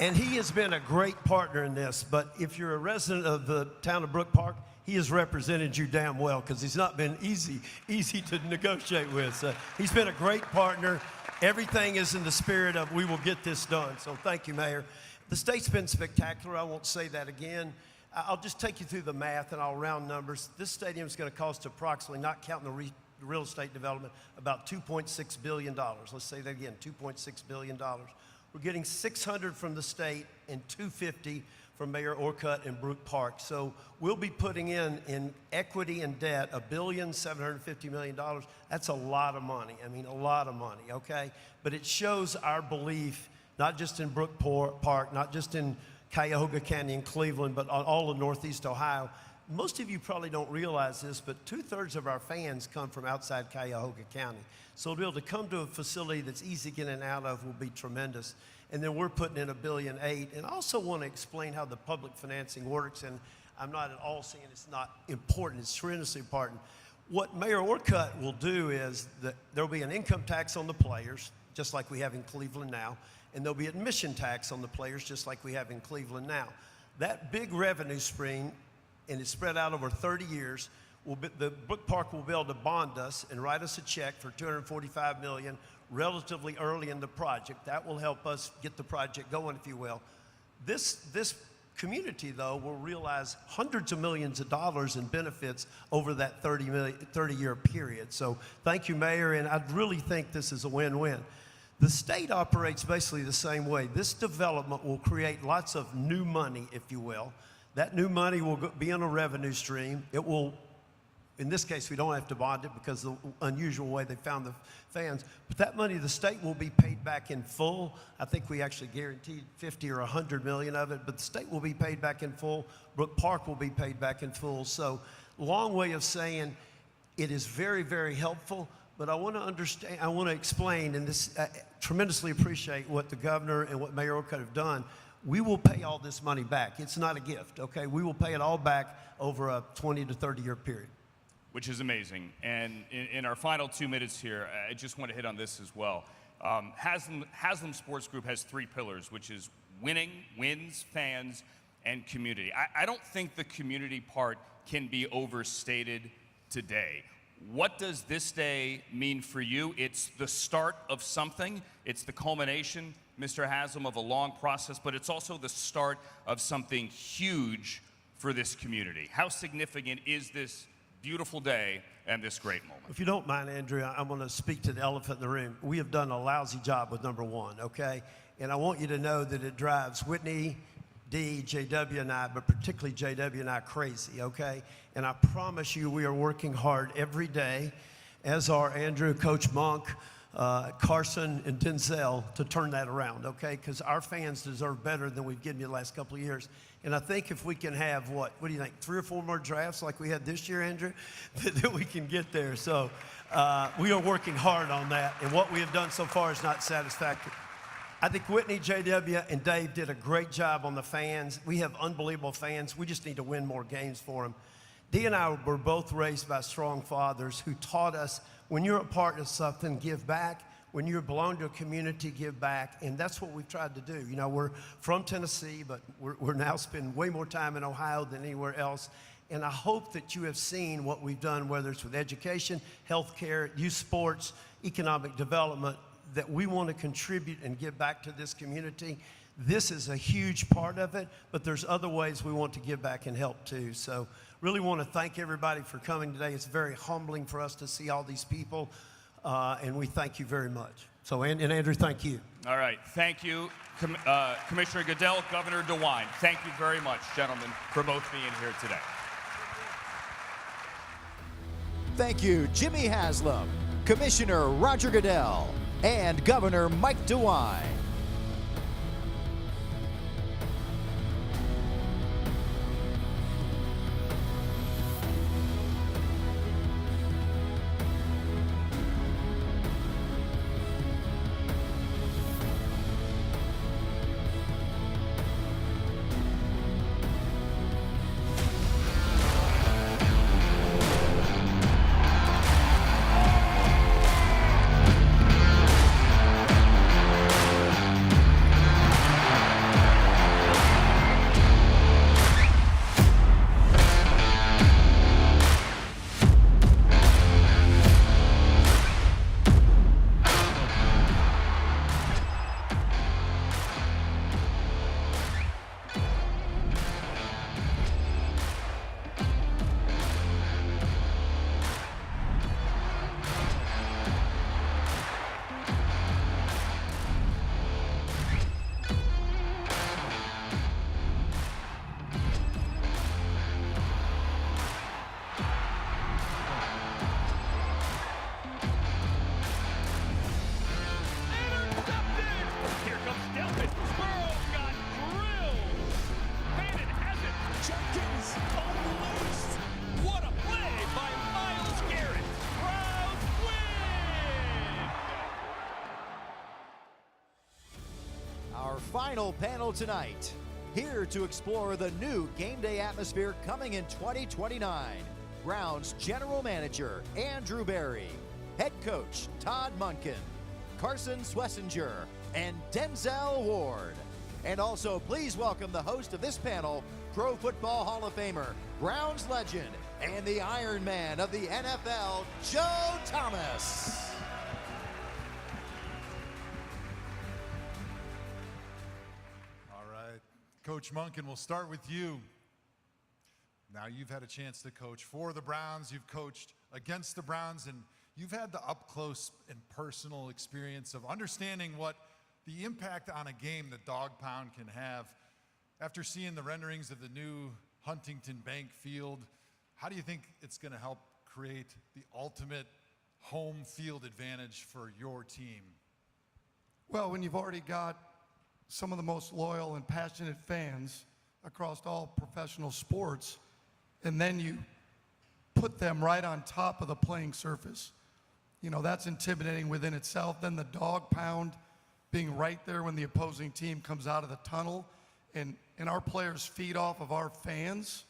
[SPEAKER 20] And he has been a great partner in this, but if you're a resident of the town of Brook Park, he has represented you damn well because he's not been easy to negotiate with. So he's been a great partner. Everything is in the spirit of we will get this done. So thank you, Mayor. The state's been spectacular. I won't say that again. I'll just take you through the math and I'll round numbers. This stadium is going to cost approximately, not counting the real estate development, about $2.6 billion. Let's say that again, $2.6 billion. We're getting $600 from the state and $250 from Mayor Orcutt and Brook Park. So we'll be putting in equity and debt $1.75 billion. That's a lot of money. I mean, a lot of money, okay? But it shows our belief, not just in Brook Park, not just in Cuyahoga County and Cleveland, but on all of Northeast Ohio. Most of you probably don't realize this, but 2/3 of our fans come from outside Cuyahoga County. So to be able to come to a facility that's easy to get in and out of will be tremendous. And then we're putting in $1.8 billion. And I also want to explain how the public financing works. And I'm not at all saying it's not important. It's tremendously important. What Mayor Orcutt will do is that there'll be an income tax on the players, just like we have in Cleveland now. And there'll be admission tax on the players, just like we have in Cleveland now. That big revenue stream, and it's spread out over 30 years, the Brook Park will be able to bond us and write us a check for $245 million relatively early in the project. That will help us get the project going, if you will. This community, though, will realize hundreds of millions of dollars in benefits over that 30-year period. So thank you, Mayor, and I really think this is a win-win. The state operates basically the same way. This development will create lots of new money, if you will. That new money will be on a revenue stream. It will, in this case, we don't have to bond it because of the unusual way they found the fans. But that money, the state will be paid back in full. I think we actually guaranteed 50 or 100 million of it, but the state will be paid back in full. Brook Park will be paid back in full. So, long way of saying it is very, very helpful. But I want to understand, I want to explain, and this, I tremendously appreciate what the governor and what Mayor Orcutt have done. We will pay all this money back. It's not a gift, okay? We will pay it all back over a 20 to 30-year period.
[SPEAKER 17] Which is amazing. And in our final 2 minutes here, I just want to hit on this as well. Haslam Sports Group has 3 pillars, which is winning, wins, fans, and community. I don't think the community part can be overstated today. What does this day mean for you? It's the start of something. It's the culmination, Mr. Haslam, of a long process, but it's also the start of something huge for this community. How significant is this beautiful day and this great moment?
[SPEAKER 20] If you don't mind, Andrew, I'm going to speak to the elephant in the room. We have done a lousy job with number 1, okay? And I want you to know that it drives Whitney, D, JW, and I, but particularly JW and I, crazy, okay? And I promise you we are working hard every day, as are Andrew, Coach Monk, Carson, and Denzel, to turn that around, okay? Because our fans deserve better than we've given you the last couple of years. And I think if we can have, what do you think, 3 or 4 more drafts like we had this year, Andrew, that we can get there. So we are working hard on that, and what we have done so far is not satisfactory. I think Whitney, JW, and Dave did a great job on the fans. We have unbelievable fans. We just need to win more games for them. Dee and I were both raised by strong fathers who taught us when you're a part of something, give back. when you belong to a community, give back, and that's what we've tried to do. You know, we're from Tennessee, but we're now spending way more time in Ohio than anywhere else. And I hope that you have seen what we've done, whether it's with education, healthcare, youth sports, economic development, that we want to contribute and give back to this community. This is a huge part of it, but there's other ways we want to give back and help too. So really want to thank everybody for coming today. It's very humbling for us to see all these people, and we thank you very much. So, and Andrew, thank you.
[SPEAKER 17] All right, thank you, Commissioner Goodell, Governor DeWine. Thank you very much, gentlemen, for both being here today.
[SPEAKER 1] Thank you, Jimmy Haslam, Commissioner Roger Goodell, and Governor Mike DeWine. Final panel tonight, here to explore the new game day atmosphere coming in 2029. Browns General Manager Andrew Berry, Head Coach Todd Monken, Carson Swessinger, and Denzel Ward. And also please welcome the host of this panel, Pro Football Hall of Famer, Browns legend, and the Iron Man of the NFL, Joe Thomas.
[SPEAKER 21] Coach Monken, we'll start with you. Now you've had a chance to coach for the Browns, you've coached against the Browns, and you've had the up-close and personal experience of understanding what the impact on a game that Dog Pound can have. After seeing the renderings of the new Huntington Bank Field, how do you think it's going to help create the ultimate home field advantage for your team?
[SPEAKER 22] Well, when you've already got some of the most loyal and passionate fans across all professional sports, and then you put them right on top of the playing surface, you know, that's intimidating within itself. Then the dog pound being right there when the opposing team comes out of the tunnel, and our players feed off of our fans,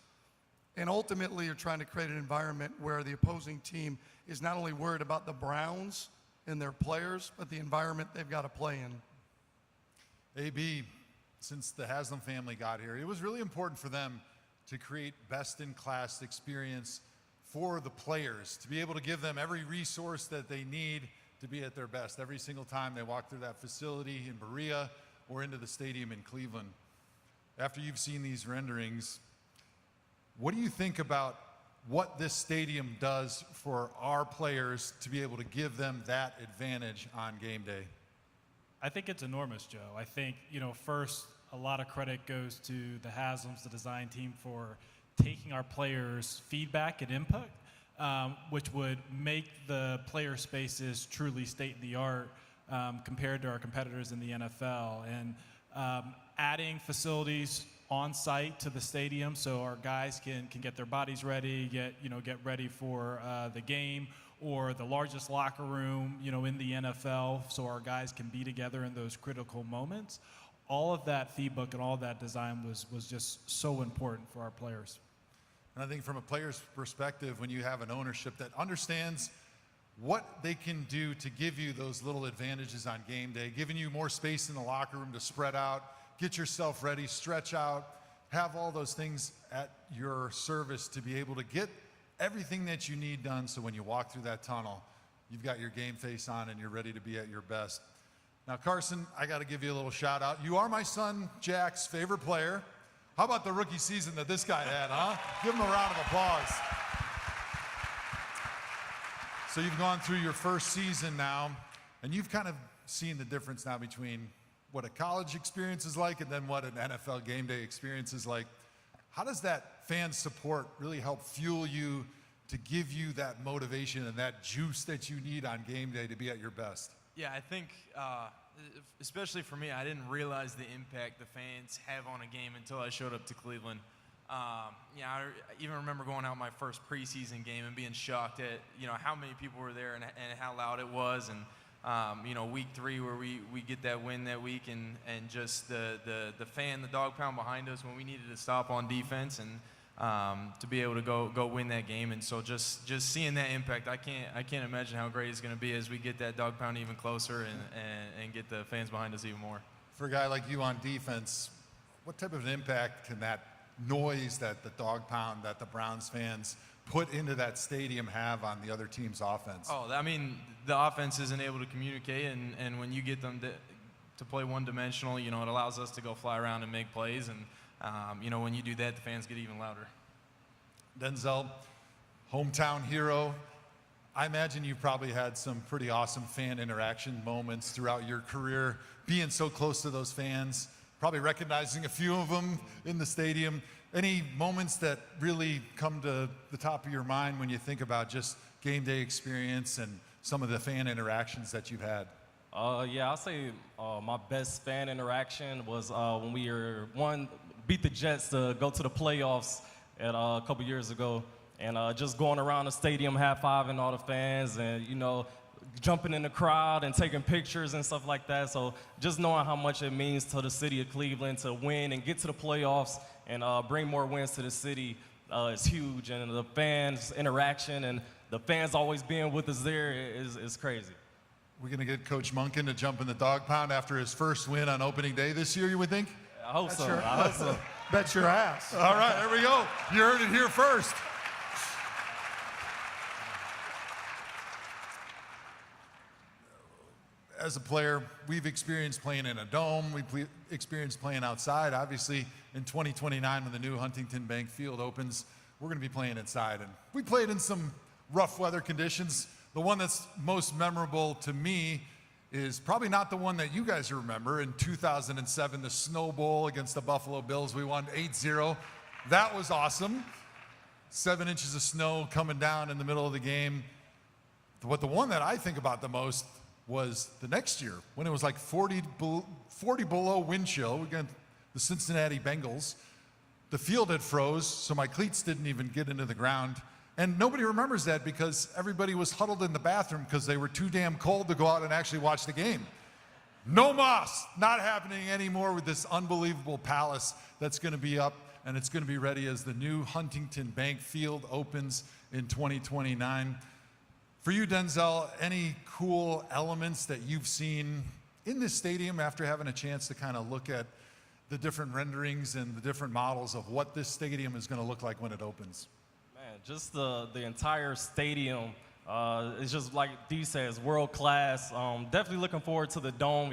[SPEAKER 22] and ultimately you're trying to create an environment where the opposing team is not only worried about the Browns and their players, but the environment they've got to play in.
[SPEAKER 21] AB, since the Haslam family got here, it was really important for them to create best-in-class experience for the players, to be able to give them every resource that they need to be at their best every single time they walk through that facility in Berea or into the stadium in Cleveland. After you've seen these renderings, what do you think about what this stadium does for our players to be able to give them that advantage on game day?
[SPEAKER 23] I think it's enormous, Joe. I think, you know, first, a lot of credit goes to the Haslams, the design team, for taking our players' feedback and input, which would make the player spaces truly state-of-the-art compared to our competitors in the NFL. And adding facilities on site to the stadium so our guys can get their bodies ready, get ready for the game, or the largest locker room, you know, in the NFL, so our guys can be together in those critical moments. All of that feedback and all of that design was just so important for our players.
[SPEAKER 21] And I think from a player's perspective, when you have an ownership that understands what they can do to give you those little advantages on game day, giving you more space in the locker room to spread out, get yourself ready, stretch out, have all those things at your service to be able to get everything that you need done so when you walk through that tunnel, you've got your game face on and you're ready to be at your best. Now, Carson, I got to give you a little shout out. You are my son Jack's favorite player. How about the rookie season that this guy had, huh? Give him a round of applause. So you've gone through your first season now, and you've kind of seen the difference now between what a college experience is like and then what an NFL game day experience is like. How does that fan support really help fuel you to give you that motivation and that juice that you need on game day to be at your best?
[SPEAKER 3] Yeah, I think, especially for me, I didn't realize the impact the fans have on a game until I showed up to Cleveland. I even remember going out my first preseason game and being shocked at, how many people were there and how loud it was. And, week 3 where we get that win that week and just the dog pound behind us when we needed to stop on defense and to be able to go win that game. And so just seeing that impact, I can't imagine how great it's going to be as we get that dog pound even closer and get the fans behind us even more.
[SPEAKER 21] For a guy like you on defense, what type of an impact can that noise that the dog pound that the Browns fans put into that stadium have on the other team's offense?
[SPEAKER 3] Oh, I mean, the offense isn't able to communicate, and when you get them to play one-dimensional, it allows us to go fly around and make plays, and when you do that, the fans get even louder.
[SPEAKER 21] Denzel, hometown hero. I imagine you've probably had some pretty awesome fan interaction moments throughout your career, being so close to those fans, probably recognizing a few of them in the stadium. Any moments that really come to the top of your mind when you think about just game day experience and some of the fan interactions that you've had?
[SPEAKER 4] Yeah, I'll say my best fan interaction was when we beat the Jets to go to the playoffs a couple years ago, and just going around the stadium, high-fiving all the fans, and jumping in the crowd and taking pictures and stuff like that. So just knowing how much it means to the city of Cleveland to win and get to the playoffs and bring more wins to the city is huge. And the fans' interaction and the fans always being with us there is crazy.
[SPEAKER 21] We're going to get Coach Monken to jump in the dog pound after his first win on opening day this year, you would think?
[SPEAKER 4] I hope so. I hope so.
[SPEAKER 22] Bet your ass.
[SPEAKER 21] All right, there we go. You heard it here first. As a player, we've experienced playing in a dome. We've experienced playing outside. Obviously, in 2029, when the new Huntington Bank Field opens, we're going to be playing inside. And we played in some rough weather conditions. The one that's most memorable to me is probably not the one that you guys remember. In 2007, the Snow Bowl against the Buffalo Bills, we won 8-0. That was awesome. 7 inches of snow coming down in the middle of the game. But the one that I think about the most was the next year when it was like 40 below wind chill against the Cincinnati Bengals. The field had froze, so my cleats didn't even get into the ground. And nobody remembers that because everybody was huddled in the bathroom because they were too damn cold to go out and actually watch the game. No moss, not happening anymore with this unbelievable palace that's going to be up, and it's going to be ready as the new Huntington Bank Field opens in 2029. For you, Denzel, any cool elements that you've seen in this stadium after having a chance to kind of look at the different renderings and the different models of what this stadium is going to look like when it opens?
[SPEAKER 4] Man, just the entire stadium is just like Dee says, world class. Definitely looking forward to the dome.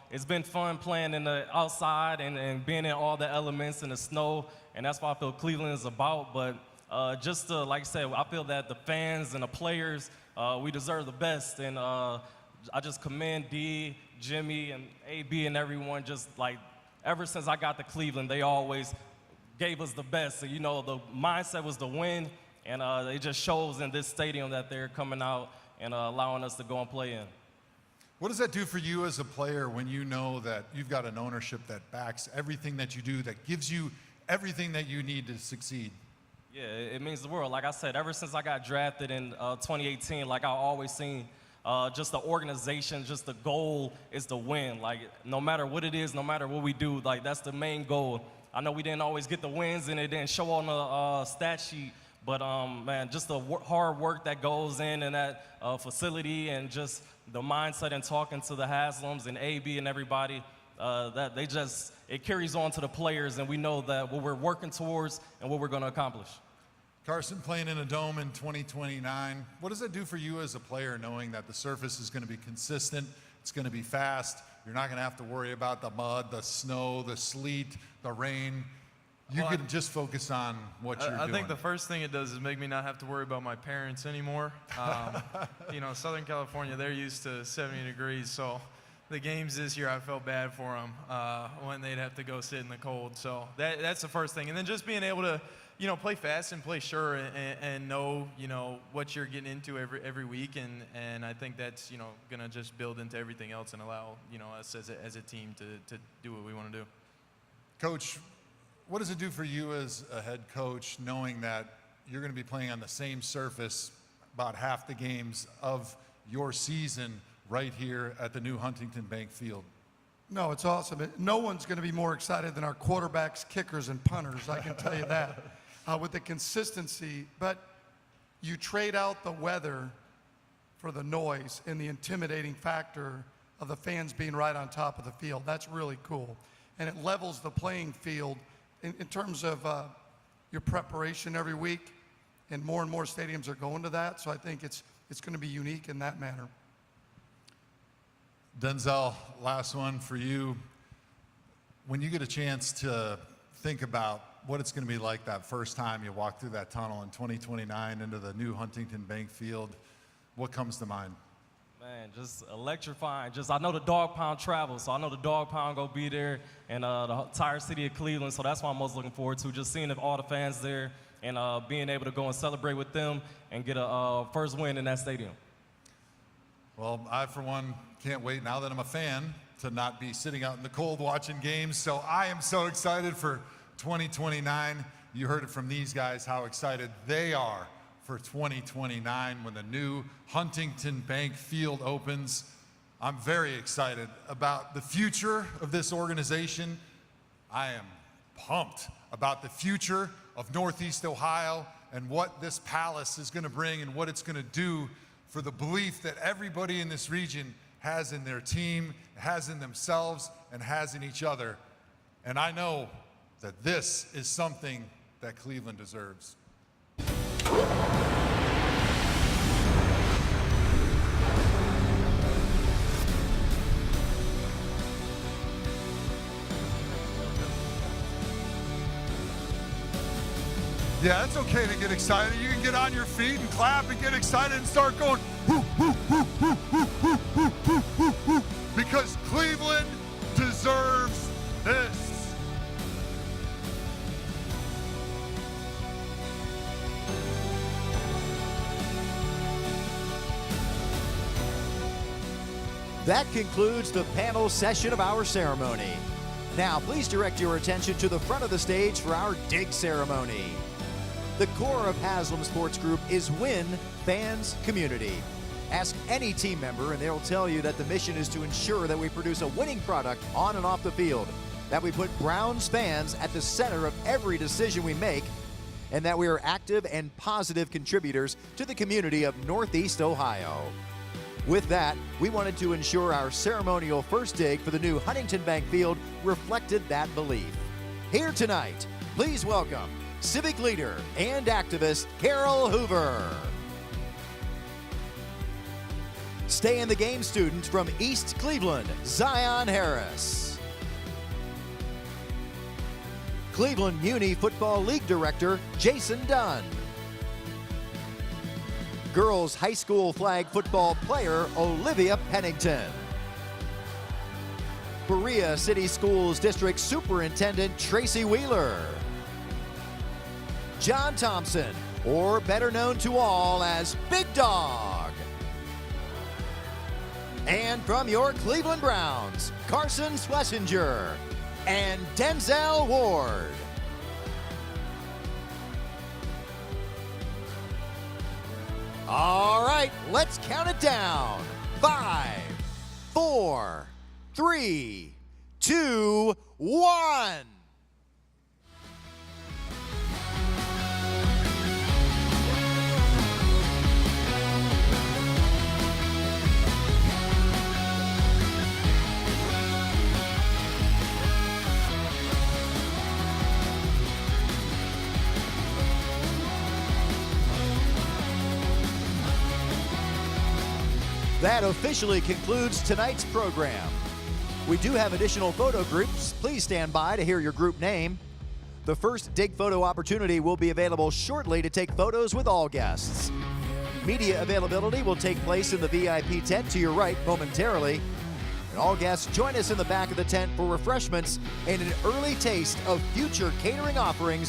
[SPEAKER 4] It's been fun playing in the outside and being in all the elements in the snow, and that's what I feel Cleveland is about. But just to, like I said, I feel that the fans and the players, we deserve the best, and I just commend D, Jimmy, and AB and everyone. Just like ever since I got to Cleveland, they always gave us the best. And, the mindset was to win, and it just shows in this stadium that they're coming out and allowing us to go and play in.
[SPEAKER 21] What does that do for you as a player when you know that you've got an ownership that backs everything that you do, that gives you everything that you need to succeed?
[SPEAKER 4] Yeah, it means the world. Like I said, ever since I got drafted in 2018, like I always seen, just the organization, just the goal is to win. Like no matter what it is, no matter what we do, like that's the main goal. I know we didn't always get the wins and it didn't show on the stat sheet, But man, just the hard work that goes in that facility, and just the mindset and talking to the Haslams and AB and everybody, that it carries on to the players, and we know that what we're working towards and what we're going to accomplish.
[SPEAKER 21] Carson, playing in a dome in 2029, what does it do for you as a player knowing that the surface is going to be consistent, it's going to be fast, you're not going to have to worry about the mud, the snow, the sleet, the rain? You can just focus on what you're doing.
[SPEAKER 3] I think the first thing it does is make me not have to worry about my parents anymore. Southern California, they're used to 70 degrees, so the games this year I felt bad for them when they'd have to go sit in the cold. So that's the first thing. And then just being able to, play fast and play sure and know, what you're getting into every week. And I think that's, going to just build into everything else and allow, us as a team to do what we want to do.
[SPEAKER 21] Coach, what does it do for you as a head coach knowing that you're going to be playing on the same surface about half the games of your season right here at the new Huntington Bank Field?
[SPEAKER 22] No, it's awesome. No one's going to be more excited than our quarterbacks, kickers, and punters, I can tell you that, with the consistency. But you trade out the weather for the noise and the intimidating factor of the fans being right on top of the field. That's really cool. And it levels the playing field in terms of your preparation every week, and more stadiums are going to that. So I think it's going to be unique in that manner.
[SPEAKER 21] Denzel, last one for you. When you get a chance to think about what it's going to be like that first time you walk through that tunnel in 2029 into the new Huntington Bank Field, what comes to mind?
[SPEAKER 4] Man, just electrifying. I know the dog pound travels, so I know the dog pound gonna be there, and the entire city of Cleveland, so that's what I'm most looking forward to, just seeing all the fans there and being able to go and celebrate with them and get a first win in that stadium.
[SPEAKER 21] Well, I, for one, can't wait, now that I'm a fan, to not be sitting out in the cold watching games, so I am so excited for 2029. You heard it from these guys, how excited they are for 2029 when the new Huntington Bank Field opens. I'm very excited about the future of this organization. I am pumped about the future of Northeast Ohio and what this palace is going to bring and what it's going to do for the belief that everybody in this region has in their team, has in themselves, and has in each other. And I know that this is something that Cleveland deserves. Yeah, it's okay to get excited. You can get on your feet and clap and get excited and start going, whoo, whoo, whoo, whoo, whoo, whoo, whoo, whoo, whoo, whoo, because Cleveland deserves this.
[SPEAKER 1] That concludes the panel session of our ceremony. Now, please direct your attention to the front of the stage for our dig ceremony. The core of Haslam Sports Group is win, fans, community. Ask any team member and they'll tell you that the mission is to ensure that we produce a winning product on and off the field, that we put Browns fans at the center of every decision we make, and that we are active and positive contributors to the community of Northeast Ohio. With that, we wanted to ensure our ceremonial first dig for the new Huntington Bank Field reflected that belief. Here tonight, please welcome civic leader and activist Carol Hoover. Stay in the game student from East Cleveland, Zion Harris. Cleveland Muni Football League Director Jason Dunn. Girls high school flag football player Olivia Pennington. Berea City Schools District Superintendent Tracy Wheeler. John Thompson, or better known to all as Big Dog. And from your Cleveland Browns, Carson Schlesinger and Denzel Ward. All right, let's count it down. 5, 4, 3, 2, 1. That officially concludes tonight's program. We do have additional photo groups. Please stand by to hear your group name. The first dig photo opportunity will be available shortly to take photos with all guests. Media availability will take place in the VIP tent to your right momentarily. And all guests join us in the back of the tent for refreshments and an early taste of future catering offerings